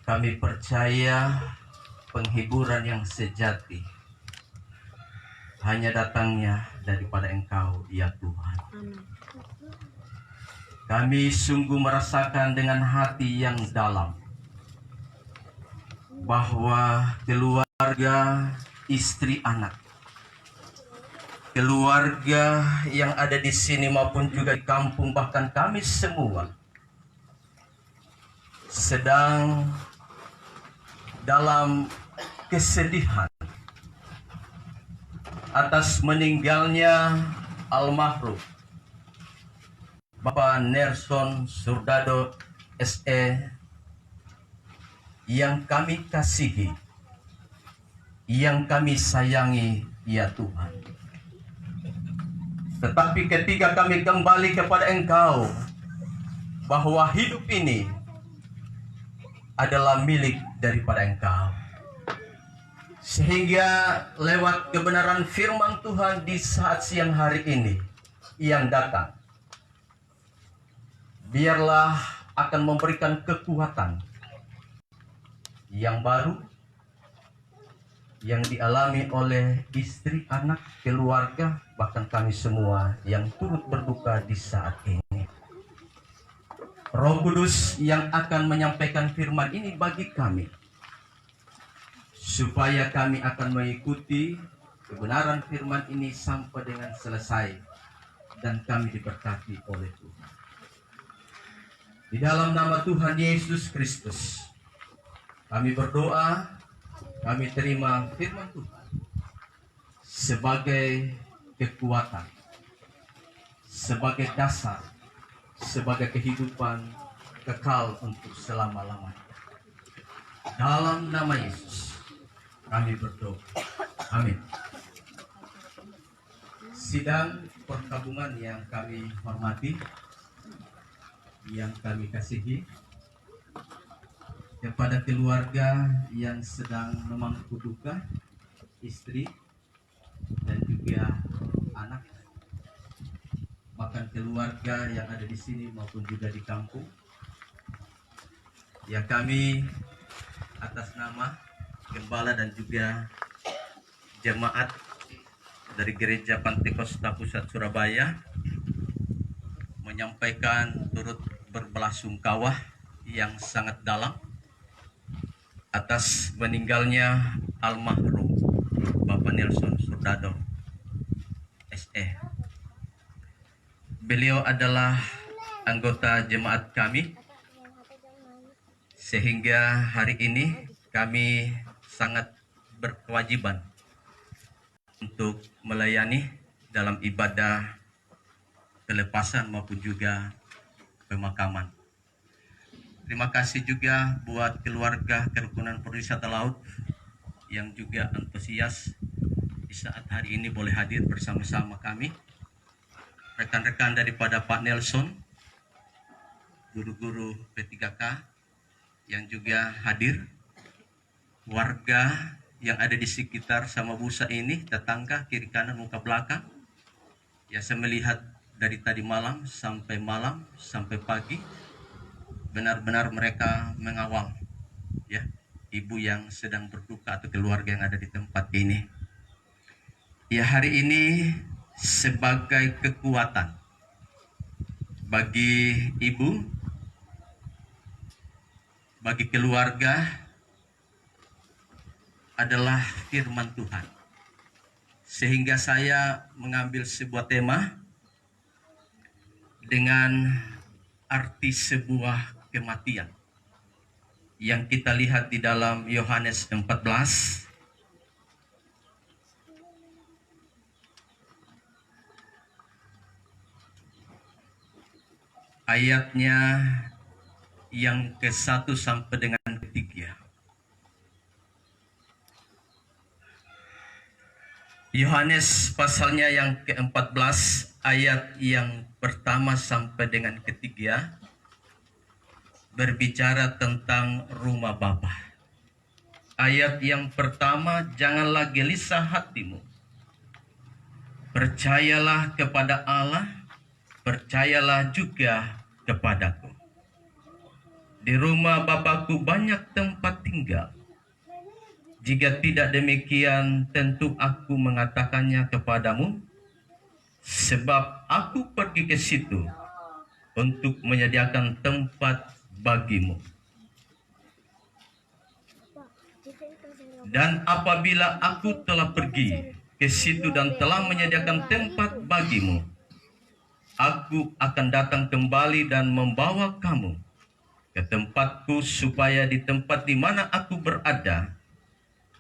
Kami percaya penghiburan yang sejati hanya datangnya daripada Engkau, ya Tuhan. Kami sungguh merasakan dengan hati yang dalam bahwa keluarga, istri, anak, keluarga yang ada di sini maupun juga di kampung, bahkan kami semua sedang dalam kesedihan atas meninggalnya almarhum Bapak Nelson Surdado SE yang kami kasihi, yang kami sayangi, ya Tuhan. Tetapi ketika kami kembali kepada Engkau, bahwa hidup ini adalah milik daripada Engkau, sehingga lewat kebenaran firman Tuhan di saat siang hari ini yang datang, biarlah akan memberikan kekuatan yang baru yang dialami oleh istri, anak, keluarga, bahkan kami semua yang turut berduka di saat ini. Roh Kudus yang akan menyampaikan firman ini bagi kami, supaya kami akan mengikuti kebenaran firman ini sampai dengan selesai dan kami diberkati oleh Tuhan. Di dalam nama Tuhan Yesus Kristus, kami berdoa, kami terima firman Tuhan sebagai kekuatan, sebagai dasar, sebagai kehidupan kekal untuk selama-lamanya. Dalam nama Yesus, kami berdoa. Amin. Sidang perkabungan yang kami hormati, yang kami kasihi, kepada keluarga yang sedang memangku duka, istri dan juga anak, bahkan keluarga yang ada di sini maupun juga di kampung, ya kami atas nama Gembala dan juga jemaat dari Gereja Pantekosta Pusat Surabaya menyampaikan turut berbelasungkawa yang sangat dalam atas meninggalnya almarhum Bapak Nelson Surdado SE. Beliau adalah anggota jemaat kami, sehingga hari ini kami sangat berkewajiban untuk melayani dalam ibadah pelepasan maupun juga pemakaman. Terima kasih juga buat keluarga Kerukunan Perwisata Laut yang juga antusias di saat hari ini boleh hadir bersama-sama kami. Rekan-rekan daripada Pak Nelson, guru-guru P3K yang juga hadir, warga yang ada di sekitar Samabusa ini, tetangga kiri kanan muka belakang. Ya, saya melihat dari tadi malam sampai pagi, benar-benar mereka mengawal ya ibu yang sedang berduka atau keluarga yang ada di tempat ini. Ya, hari ini sebagai kekuatan bagi ibu, bagi keluarga, adalah firman Tuhan. Sehingga saya mengambil sebuah tema dengan arti sebuah kematian yang kita lihat di dalam Yohanes 14 ayatnya yang ke-1 sampai dengan ke-3. Yohanes pasalnya yang ke-14 ayat yang pertama sampai dengan ke-3 berbicara tentang rumah Bapa. Ayat yang pertama, janganlah gelisah hatimu. Percayalah kepada Allah, percayalah juga kepadaku. Di rumah Bapakku banyak tempat tinggal. Jika tidak demikian, tentu aku mengatakannya kepadamu, sebab aku pergi ke situ untuk menyediakan tempat bagimu. Dan apabila aku telah pergi ke situ dan telah menyediakan tempat bagimu, aku akan datang kembali dan membawa kamu ke tempatku, supaya di tempat di mana aku berada,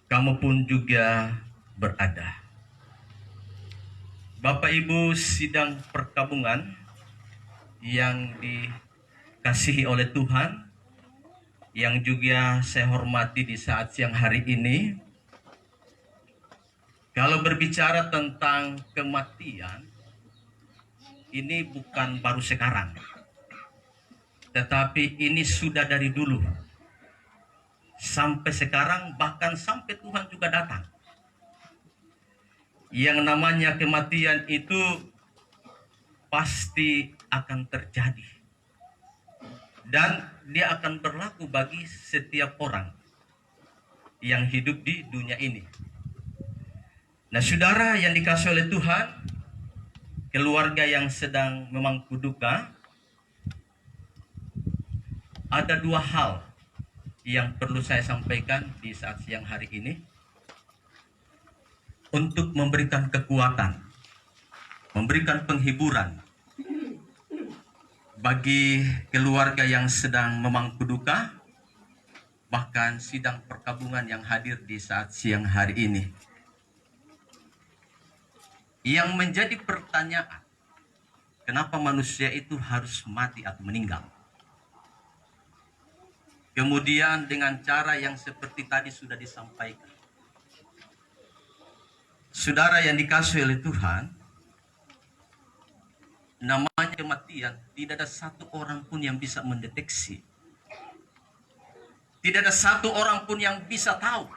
kamu pun juga berada. Bapak Ibu sidang perkabungan yang dikasihi oleh Tuhan, yang juga saya hormati di saat siang hari ini, kalau berbicara tentang kematian, ini bukan baru sekarang, tetapi ini sudah dari dulu sampai sekarang, bahkan sampai Tuhan juga datang. Yang namanya kematian itu pasti akan terjadi, dan dia akan berlaku bagi setiap orang yang hidup di dunia ini. Nah, saudara yang dikasihi oleh Tuhan, keluarga yang sedang memangku duka, ada dua hal yang perlu saya sampaikan di saat siang hari ini untuk memberikan kekuatan, memberikan penghiburan bagi keluarga yang sedang memangku duka, bahkan sidang perkabungan yang hadir di saat siang hari ini. Yang menjadi pertanyaan, kenapa manusia itu harus mati atau meninggal? Kemudian dengan cara yang seperti tadi sudah disampaikan. Saudara yang dikasihi oleh Tuhan, namanya kematian, tidak ada satu orang pun yang bisa mendeteksi. Tidak ada satu orang pun yang bisa tahu.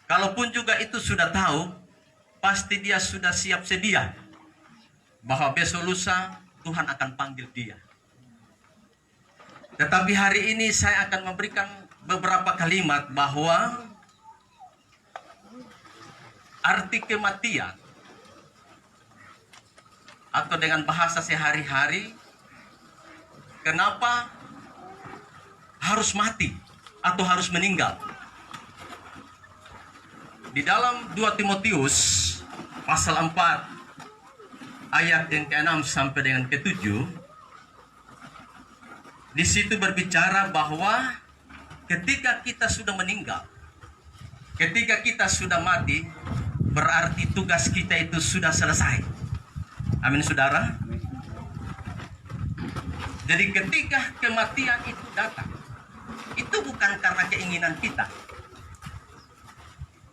Kalaupun juga itu sudah tahu, pasti dia sudah siap sedia bahwa besok lusa Tuhan akan panggil dia. Tetapi hari ini saya akan memberikan beberapa kalimat bahwa arti kematian, atau dengan bahasa sehari-hari, kenapa harus mati atau harus meninggal. Di dalam 2 Timotius pasal 4 ayat yang ke-6 sampai dengan ke-7, di situ berbicara bahwa ketika kita sudah meninggal, ketika kita sudah mati, berarti tugas kita itu sudah selesai. Amin, saudara. Jadi ketika kematian itu datang, itu bukan karena keinginan kita,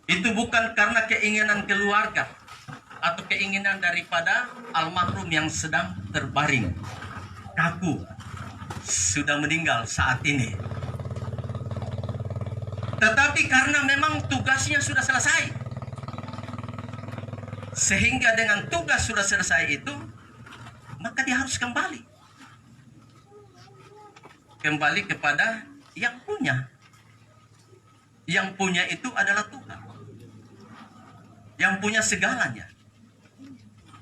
itu bukan karena keinginan keluarga atau keinginan daripada almarhum yang sedang terbaring kaku, sudah meninggal saat ini. Tetapi karena memang tugasnya sudah selesai, sehingga dengan tugas sudah selesai itu, maka dia harus kembali kepada yang punya. Yang punya itu adalah Tuhan, yang punya segalanya.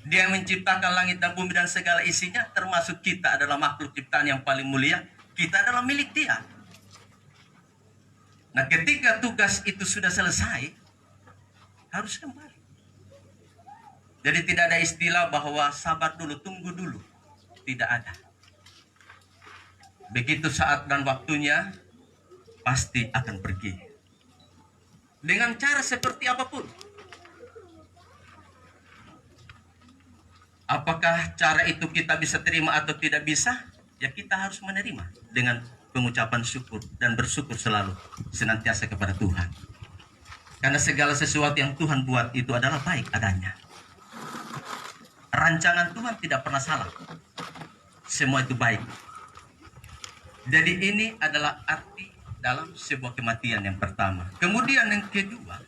Dia menciptakan langit dan bumi dan segala isinya, termasuk kita adalah makhluk ciptaan yang paling mulia. Kita adalah milik Dia. Nah, ketika tugas itu sudah selesai, harus kembali. Jadi tidak ada istilah bahwa sabar dulu, tunggu dulu. Tidak ada. Begitu saat dan waktunya, pasti akan pergi. Dengan cara seperti apapun. Apakah cara itu kita bisa terima atau tidak bisa? Ya, kita harus menerima dengan pengucapan syukur dan bersyukur selalu senantiasa kepada Tuhan. Karena segala sesuatu yang Tuhan buat itu adalah baik adanya. Rancangan Tuhan tidak pernah salah. Semua itu baik. Jadi ini adalah arti dalam sebuah kematian yang pertama. Kemudian yang kedua,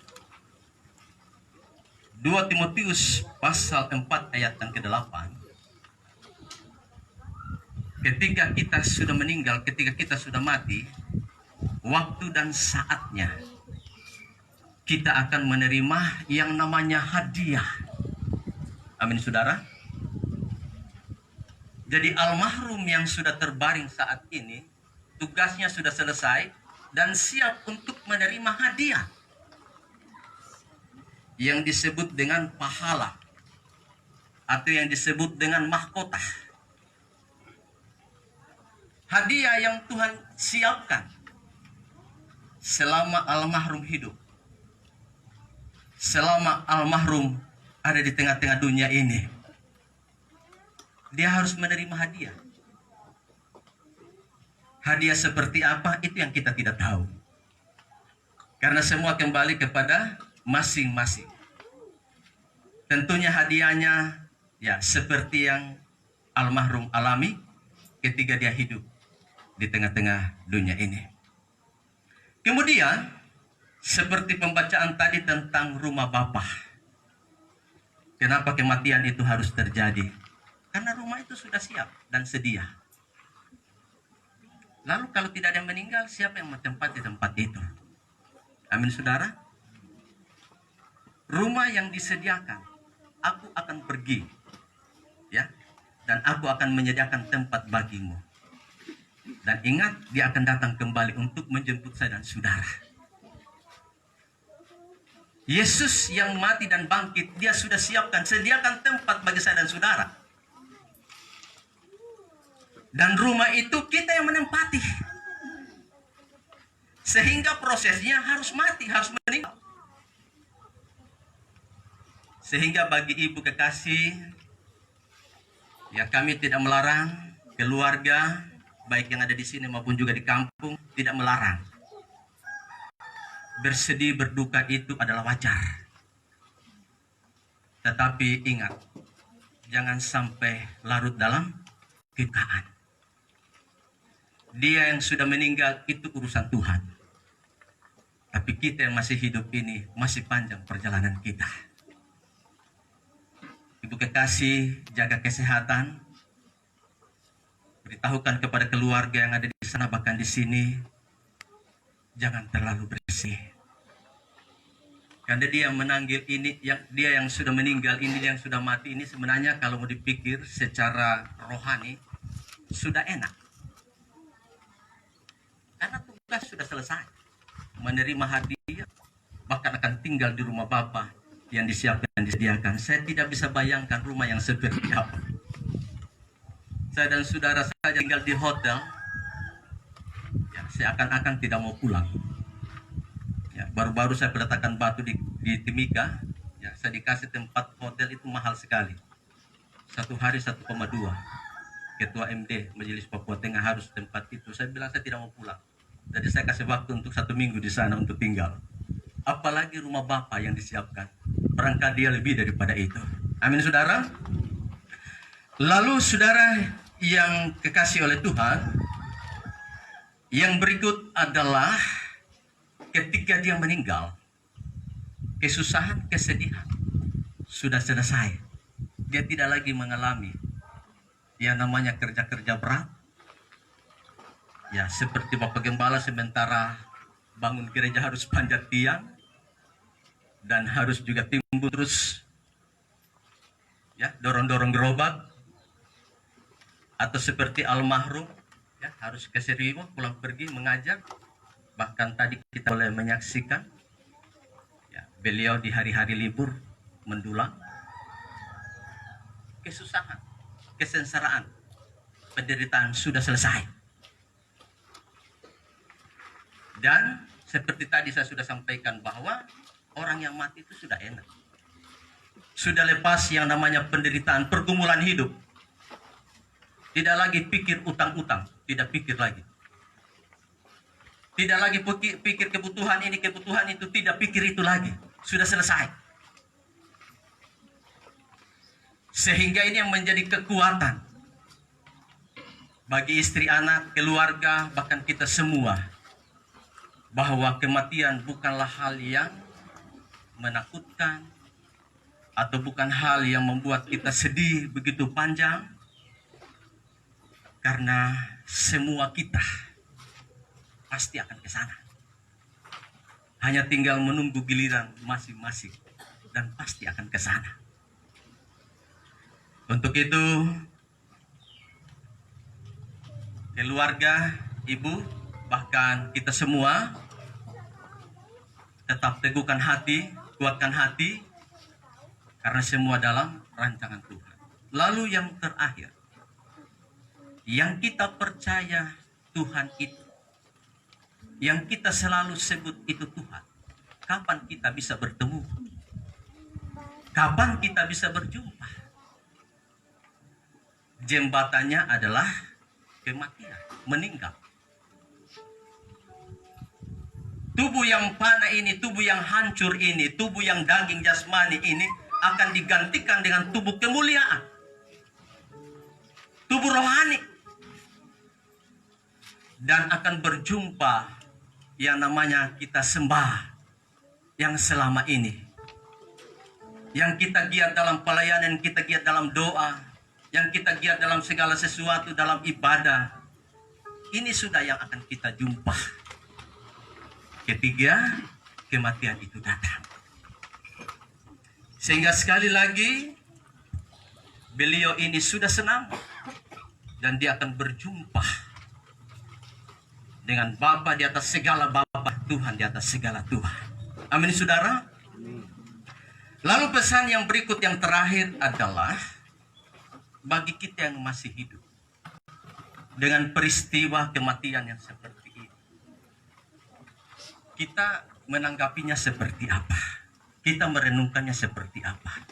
2 Timotius pasal 4 ayat yang ke-8. ketika kita sudah meninggal, ketika kita sudah mati, waktu dan saatnya kita akan menerima yang namanya hadiah. Amin, saudara. Jadi almarhum yang sudah terbaring saat ini, tugasnya sudah selesai dan siap untuk menerima hadiah yang disebut dengan pahala atau yang disebut dengan mahkota. Hadiah yang Tuhan siapkan selama almarhum hidup, selama almarhum ada di tengah-tengah dunia ini, dia harus menerima hadiah. Hadiah seperti apa itu yang kita tidak tahu, karena semua kembali kepada masing-masing. Tentunya hadiahnya ya seperti yang almarhum alami ketika dia hidup di tengah-tengah dunia ini. Kemudian seperti pembacaan tadi tentang rumah Bapa. Kenapa kematian itu harus terjadi? Karena rumah itu sudah siap dan sedia. Lalu kalau tidak ada yang meninggal, siapa yang menempati tempat itu? Amin, saudara. Rumah yang disediakan, aku akan pergi, ya, dan aku akan menyediakan tempat bagimu. Dan ingat, dia akan datang kembali untuk menjemput saya dan saudara. Yesus yang mati dan bangkit, dia sudah siapkan, sediakan tempat bagi saya dan saudara. Dan rumah itu kita yang menempati. Sehingga prosesnya harus mati, harus meninggal. Sehingga bagi ibu kekasih, ya kami tidak melarang keluarga, baik yang ada di sini maupun juga di kampung, tidak melarang. Bersedih, berduka itu adalah wajar. Tetapi ingat, jangan sampai larut dalam kedukaan. Dia yang sudah meninggal itu urusan Tuhan. Tapi kita yang masih hidup ini masih panjang perjalanan kita. Ibu kekasih, jaga kesehatan. Beritahukan kepada keluarga yang ada di sana bahkan di sini, jangan terlalu bersih. Karena dia yang menanggil ini, dia yang sudah meninggal ini, dia yang sudah mati ini sebenarnya kalau mau dipikir secara rohani sudah enak. Karena tugas sudah selesai. Menerima hadiah, bahkan akan tinggal di rumah Bapa yang disiapkan dan disediakan. Saya tidak bisa bayangkan rumah yang seperti apa. Saya dan saudara saja tinggal di hotel, ya, seakan-akan tidak mau pulang. Ya, baru-baru saya peletakan batu di Timika, ya, saya dikasih tempat hotel itu mahal sekali. 1 hari 1,2. Ketua MD Majelis Papua Tengah harus tempat itu. Saya bilang saya tidak mau pulang. Jadi saya kasih waktu untuk 1 minggu di sana untuk tinggal. Apalagi rumah Bapa yang disiapkan. Berangkat dia lebih daripada itu. Amin, saudara. Lalu saudara yang kekasih oleh Tuhan, yang berikut adalah ketika dia meninggal, kesusahan, kesedihan sudah selesai. Dia tidak lagi mengalami yang namanya kerja-kerja berat. Ya, seperti Bapak Gembala sementara bangun gereja harus panjat tiang dan harus juga timbul terus, ya, dorong-dorong gerobak. Atau seperti almarhum, ya, harus ke Seriwo, pulang pergi mengajar. Bahkan tadi kita boleh menyaksikan, ya, beliau di hari-hari libur mendulang. Kesusahan, kesengsaraan, penderitaan sudah selesai. Dan seperti tadi saya sudah sampaikan bahwa orang yang mati itu sudah enak. Sudah lepas yang namanya penderitaan, pergumulan hidup. Tidak lagi pikir utang-utang, tidak pikir lagi. Tidak lagi pikir kebutuhan ini, kebutuhan itu, tidak pikir itu lagi. Sudah selesai. Sehingga ini yang menjadi kekuatan bagi istri, anak, keluarga, bahkan kita semua. Bahwa kematian bukanlah hal yang menakutkan atau bukan hal yang membuat kita sedih begitu panjang. Karena semua kita pasti akan ke sana. Hanya tinggal menunggu giliran masing-masing dan pasti akan ke sana. Untuk itu, keluarga, ibu, bahkan kita semua tetap teguhkan hati, kuatkan hati, karena semua dalam rancangan Tuhan. Lalu yang terakhir, yang kita percaya Tuhan itu, yang kita selalu sebut itu Tuhan. Kapan kita bisa bertemu? Kapan kita bisa berjumpa? Jembatannya adalah kematian, meninggal. Tubuh yang fana ini, tubuh yang hancur ini, tubuh yang daging jasmani ini akan digantikan dengan tubuh kemuliaan. Tubuh rohani. Dan akan berjumpa yang namanya kita sembah, yang selama ini, yang kita giat dalam pelayanan, kita giat dalam doa, yang kita giat dalam segala sesuatu, dalam ibadah. Ini sudah yang akan kita jumpa ketika kematian itu datang. Sehingga sekali lagi, beliau ini sudah senang dan dia akan berjumpa dengan Bapa di atas segala Bapa, Tuhan di atas segala Tuhan. Amin, saudara. Lalu pesan yang berikut yang terakhir adalah bagi kita yang masih hidup dengan peristiwa kematian yang seperti ini, kita menanggapinya seperti apa? Kita merenungkannya seperti apa?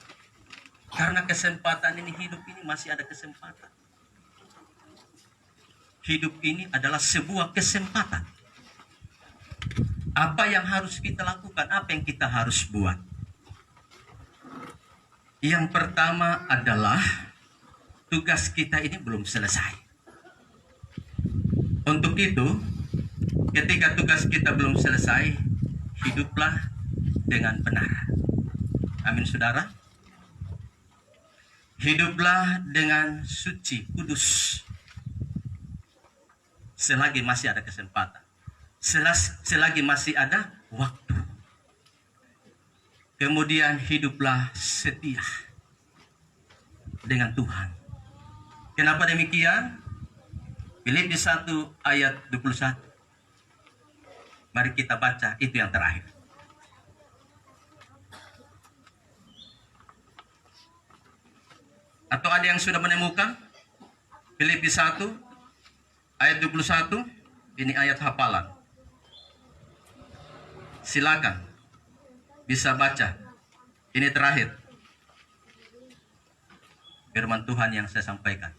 Karena kesempatan ini, hidup ini masih ada kesempatan. Hidup ini adalah sebuah kesempatan. Apa yang harus kita lakukan? Apa yang kita harus buat? Yang pertama adalah tugas kita ini belum selesai. Untuk itu, ketika tugas kita belum selesai, hiduplah dengan benar. Amin, saudara. Hiduplah dengan suci, kudus. Selagi masih ada kesempatan, selagi masih ada waktu. Kemudian hiduplah setia dengan Tuhan. Kenapa demikian? Filipi 1 ayat 21. Mari kita baca, itu yang terakhir. Atau ada yang sudah menemukan? Filipi 1 ayat 21, ini ayat hafalan. Silakan bisa baca. Ini terakhir firman Tuhan yang saya sampaikan.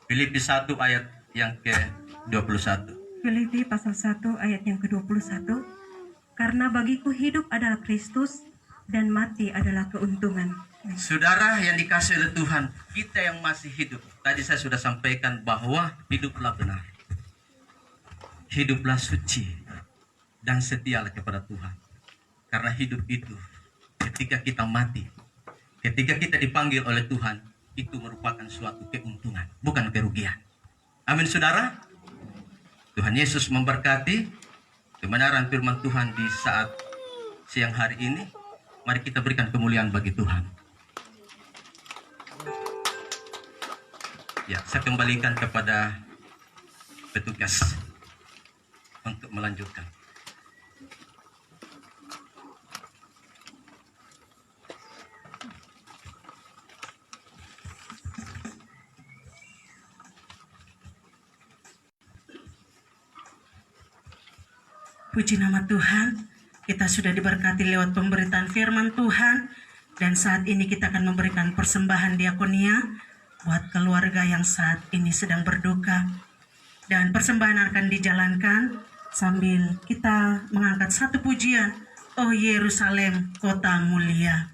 Filipi 1 ayat yang ke-21. Filipi pasal 1 ayat yang ke-21. Karena bagiku hidup adalah Kristus dan mati adalah keuntungan. Saudara yang dikasih oleh Tuhan, kita yang masih hidup. Tadi saya sudah sampaikan bahwa hiduplah benar. Hiduplah suci dan setialah kepada Tuhan. Karena hidup itu, ketika kita mati, ketika kita dipanggil oleh Tuhan, itu merupakan suatu keuntungan, bukan kerugian. Amin, saudara. Tuhan Yesus memberkati kebenaran firman Tuhan di saat siang hari ini. Mari kita berikan kemuliaan bagi Tuhan. Ya, saya kembalikan kepada petugas untuk melanjutkan. Puji nama Tuhan, kita sudah diberkati lewat pemberitaan firman Tuhan. Dan saat ini kita akan memberikan persembahan diakonia buat keluarga yang saat ini sedang berduka. Dan persembahan akan dijalankan sambil kita mengangkat satu pujian, Oh Yerusalem, kota mulia.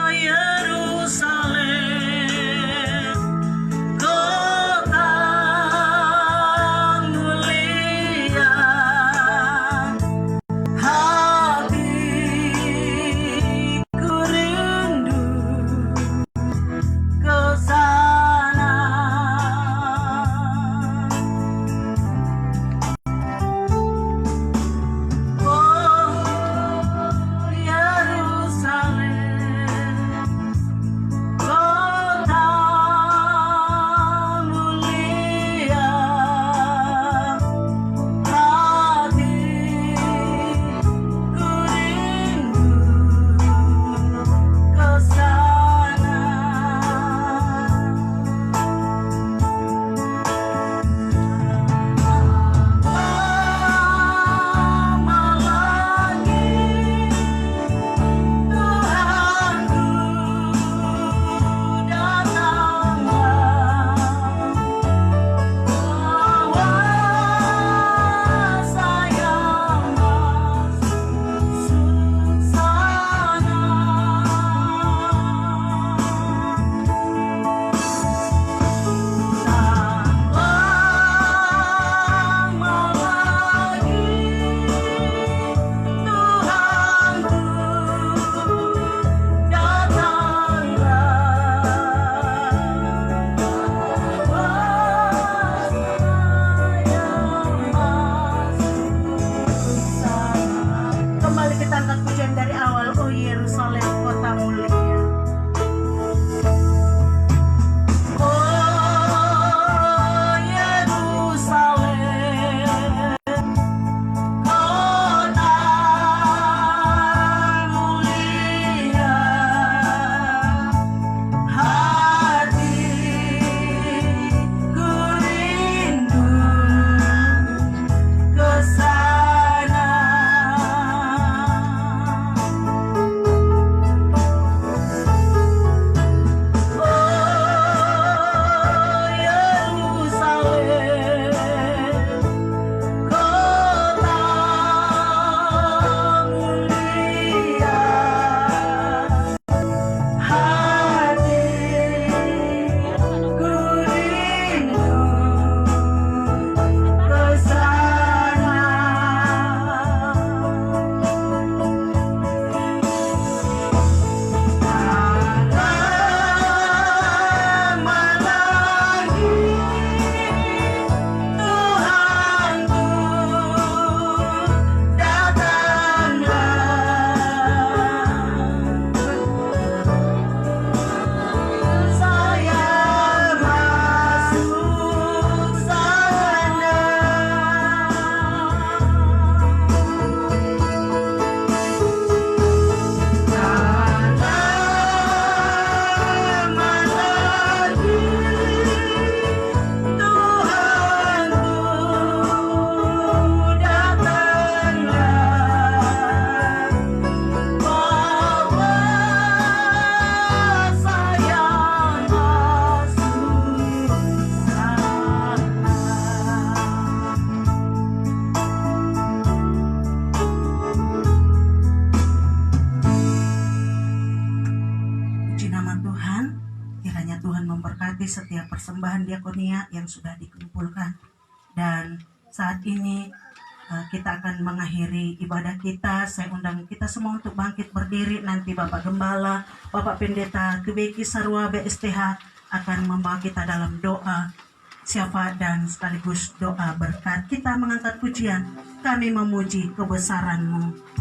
Yerusalem, persembahan diakonia yang sudah dikumpulkan. Dan saat ini kita akan mengakhiri ibadah kita. Saya undang kita semua untuk bangkit berdiri. Nanti Bapak Gembala, Bapak Pendeta Kebeki Sarwa BSTH akan membawa kita dalam doa syafaat dan sekaligus doa berkat. Kita mengangkat pujian, kami memuji kebesaran-Mu.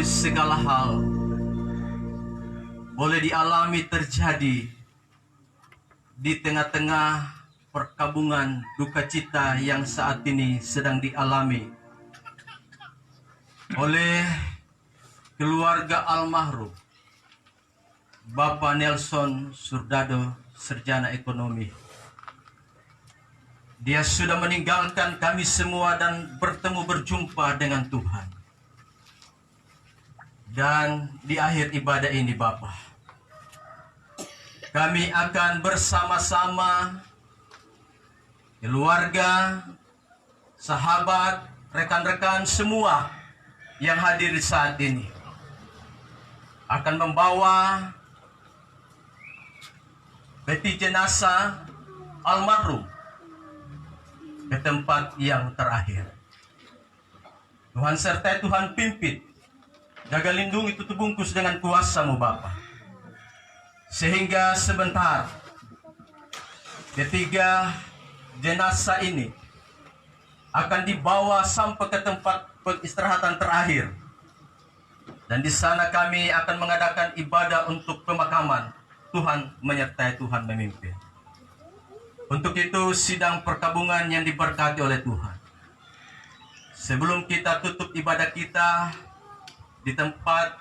Segala hal boleh dialami terjadi di tengah-tengah perkabungan duka cita yang saat ini sedang dialami oleh keluarga almarhum Bapak Nelson Surdado, Sarjana Ekonomi. Dia sudah meninggalkan kami semua dan berjumpa dengan Tuhan. Dan di akhir ibadah ini Bapak, kami akan bersama-sama keluarga, sahabat, rekan-rekan semua yang hadir saat ini akan membawa peti jenazah almarhum ke tempat yang terakhir. Tuhan sertai, Tuhan pimpin. Jaga lindungi, tutup bungkus dengan kuasa-Mu Bapa. Sehingga sebentar ketiga jenazah ini akan dibawa sampai ke tempat peristirahatan terakhir. Dan di sana kami akan mengadakan ibadah untuk pemakaman. Tuhan menyertai, Tuhan memimpin. Untuk itu sidang perkabungan yang diberkati oleh Tuhan. Sebelum kita tutup ibadah kita di tempat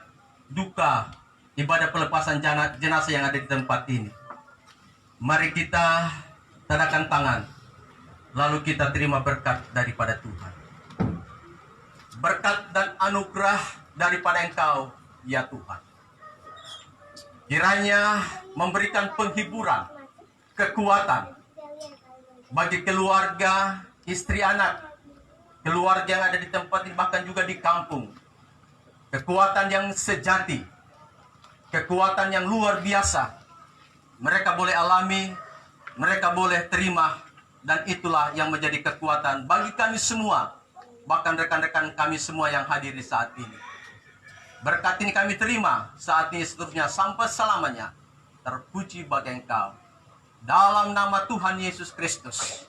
duka, ibadah pelepasan jenazah yang ada di tempat ini, mari kita tadakan tangan, lalu kita terima berkat daripada Tuhan. Berkat dan anugerah daripada Engkau, ya Tuhan. Kiranya memberikan penghiburan, kekuatan bagi keluarga, istri, anak, keluarga yang ada di tempat ini, bahkan juga di kampung. Kekuatan yang sejati, kekuatan yang luar biasa. Mereka boleh alami, mereka boleh terima, dan itulah yang menjadi kekuatan bagi kami semua, bahkan rekan-rekan kami semua yang hadir di saat ini. Berkat ini kami terima saat ini seterusnya sampai selamanya. Terpuji bagi Engkau. Dalam nama Tuhan Yesus Kristus,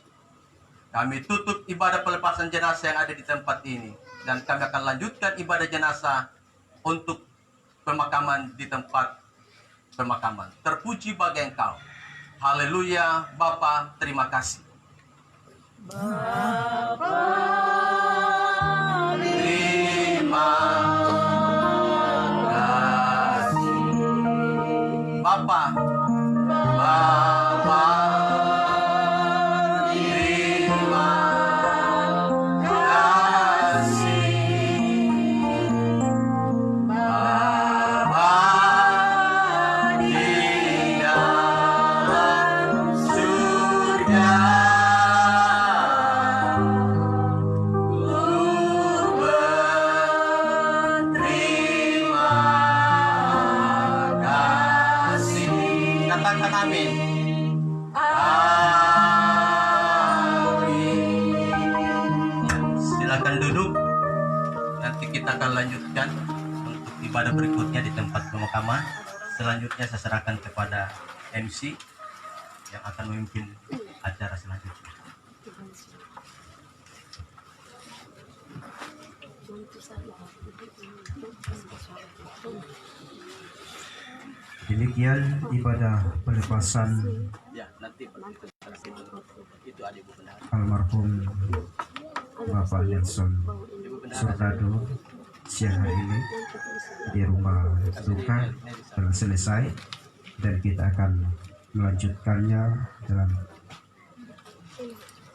kami tutup ibadah pelepasan jenazah yang ada di tempat ini. Dan kami akan lanjutkan ibadah jenazah untuk pemakaman di tempat pemakaman. Terpuji bagi Engkau. Haleluya. Bapa, terima kasih. Bapa, terima kasih. Bapa, Bapa, terima kasih. Bapa di dalam surga, ku berterima kasih. Katakan amin. Silakan duduk. Nanti kita akan lanjutkan untuk ibadah berikutnya di tempat pemakaman. Selanjutnya saya serahkan kepada MC yang akan memimpin acara selanjutnya. Demikian ibadah pelepasan Ya, nanti itu adik Bu Benar. almarhum Bapak Nelson Surdado siang hari ini di rumah duka telah selesai, dan kita akan melanjutkannya dalam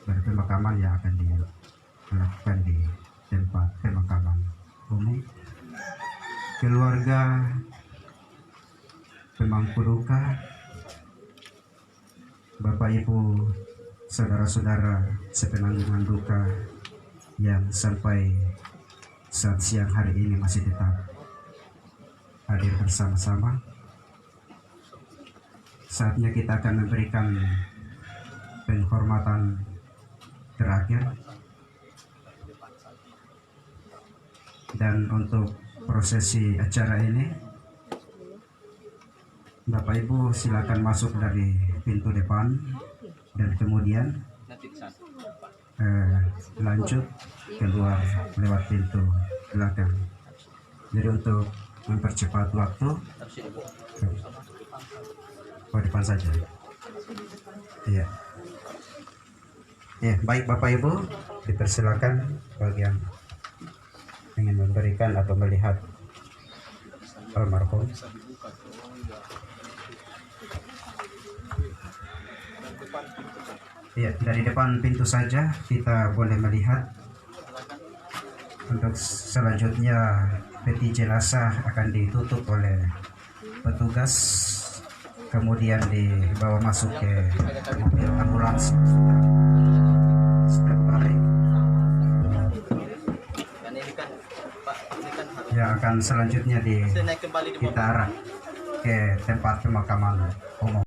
pemakaman yang akan dilakukan di tempat pemakaman umum. Keluarga pemangku duka, Bapak Ibu, saudara-saudara sepenanggungan duka yang sampai saat siang hari ini masih tetap hadir bersama-sama. Saatnya kita akan memberikan penghormatan terakhir, dan untuk prosesi acara ini, Bapak Ibu silakan masuk dari pintu depan dan kemudian lanjut keluar lewat pintu belakang. Jadi untuk mempercepat waktu, depan saja. Iya. Ya, baik Bapak Ibu, dipersilakan bagi yang ingin memberikan atau melihat almarhum. Ya, dari depan pintu saja kita boleh melihat. Untuk selanjutnya peti jenazah akan ditutup oleh petugas, kemudian dibawa masuk ke mobil ambulans. Yang akan selanjutnya kita arah ke tempat pemakaman umum.